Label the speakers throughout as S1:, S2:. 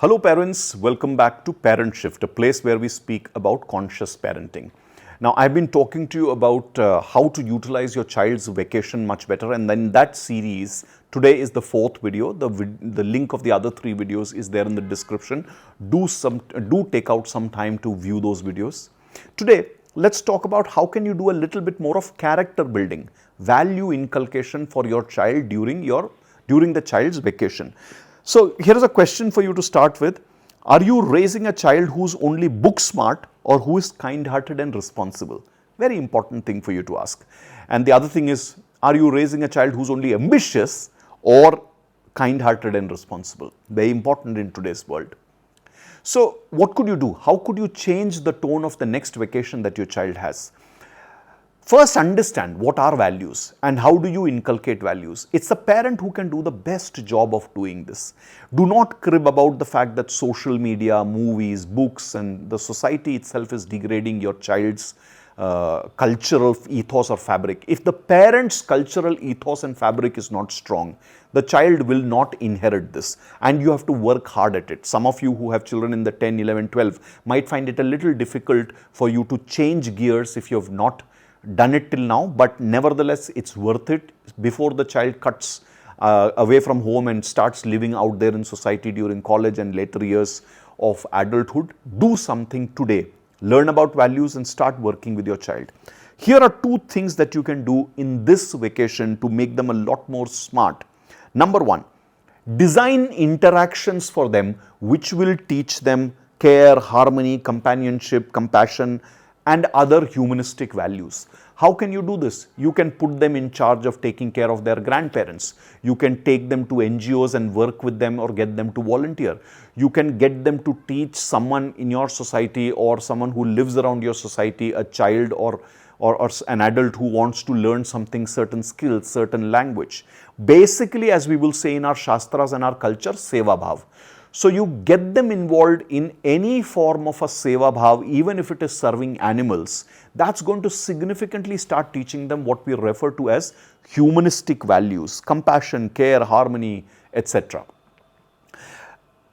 S1: Hello parents, welcome back to Parent Shift, a place where we speak about conscious parenting. Now I've been talking to you about how to utilize your child's vacation much better, and then that series, today is the fourth video. The link of the other three videos is there in the description. Do take out some time to view those videos. Today let's talk about how can you do a little bit more of character building, value inculcation for your child during the child's vacation. So here is a question for you to start with. Are you raising a child who's only book smart or who is kind-hearted and responsible? Very important thing for you to ask. And the other thing is, are you raising a child who's only ambitious or kind-hearted and responsible? Very important in today's world. So what could you do? How could you change the tone of the next vacation that your child has? First, understand what are values and how do you inculcate values. It's the parent who can do the best job of doing this. Do not crib about the fact that social media, movies, books and the society itself is degrading your child's cultural ethos or fabric. If the parent's cultural ethos and fabric is not strong, the child will not inherit this, and you have to work hard at it. Some of you who have children in the 10, 11, 12 might find it a little difficult for you to change gears if you have not done it till now, but nevertheless it's worth it before the child cuts away from home and starts living out there in society during college and later years of adulthood. Do something today. Learn about values and start working with your child. Here are two things that you can do in this vacation to make them a lot more smart. Number one, design interactions for them which will teach them care, harmony, companionship, compassion and other humanistic values. How can you do this? You can put them in charge of taking care of their grandparents. You can take them to NGOs and work with them or get them to volunteer. You can get them to teach someone in your society or someone who lives around your society, a child or an adult who wants to learn something, certain skills, certain language. Basically, as we will say in our Shastras and our culture, Seva Bhav. So you get them involved in any form of a seva bhav, even if it is serving animals. That's going to significantly start teaching them what we refer to as humanistic values, compassion, care, harmony, etc.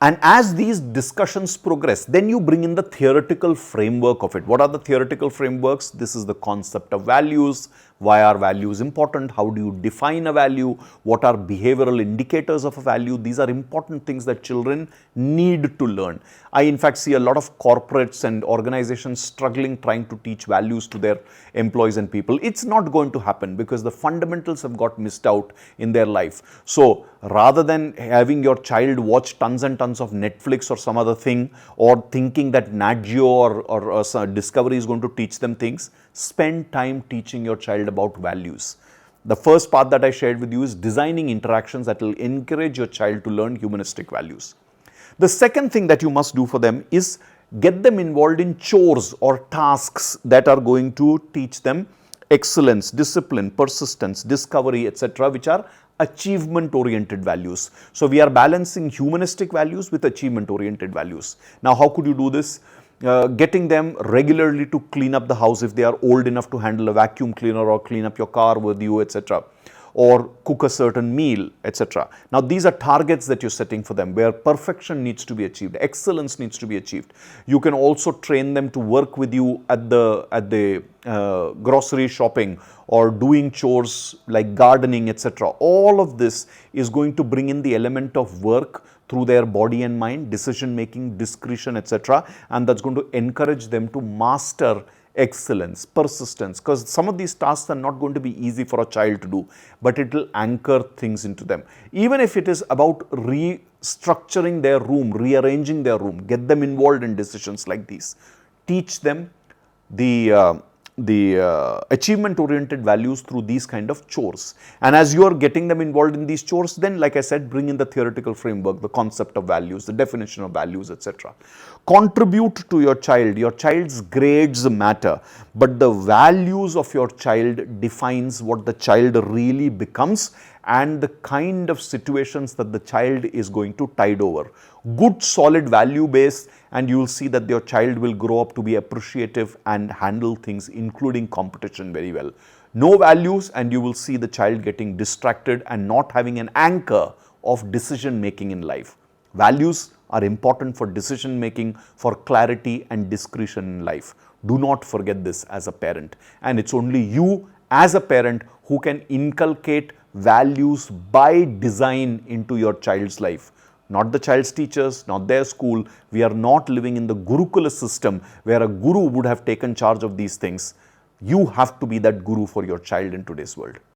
S1: And as these discussions progress, then you bring in the theoretical framework of it. What are the theoretical frameworks? This is the concept of values. Why are values important? How do you define a value? What are behavioral indicators of a value? These are important things that children need to learn. I in fact see a lot of corporates and organizations struggling trying to teach values to their employees and people. It's not going to happen because the fundamentals have got missed out in their life. So rather than having your child watch tons and tons of Netflix or some other thing, or thinking that Nat Geo or Discovery is going to teach them things, spend time teaching your child about values. The first part that I shared with you is designing interactions that will encourage your child to learn humanistic values. The second thing that you must do for them is get them involved in chores or tasks that are going to teach them excellence, discipline, persistence, discovery, etc., which are achievement-oriented values. So we are balancing humanistic values with achievement-oriented values. Now, how could you do this? Getting them regularly to clean up the house if they are old enough to handle a vacuum cleaner or clean up your car with you, etc., or cook a certain meal, etc. Now, these are targets that you're setting for them where perfection needs to be achieved, excellence needs to be achieved. You can also train them to work with you at the grocery shopping or doing chores like gardening, etc. All of this is going to bring in the element of work through their body and mind, decision making, discretion, etc. And that's going to encourage them to master excellence, persistence, because some of these tasks are not going to be easy for a child to do, but it will anchor things into them. Even if it is about restructuring their room, rearranging their room, get them involved in decisions like these. Teach them the achievement-oriented values through these kind of chores. And as you are getting them involved in these chores, then like I said, bring in the theoretical framework, the concept of values, the definition of values, etc. Contribute to your child. Your child's grades matter, but the values of your child defines what the child really becomes and the kind of situations that the child is going to tide over. Good solid value base, and you will see that your child will grow up to be appreciative and handle things including competition very well. No values and you will see the child getting distracted and not having an anchor of decision making in life. Values are important for decision making, for clarity and discretion in life. Do not forget this as a parent. And it's only you as a parent who can inculcate values by design into your child's life. Not the child's teachers, not their school. We are not living in the Gurukula system where a guru would have taken charge of these things. You have to be that guru for your child in today's world.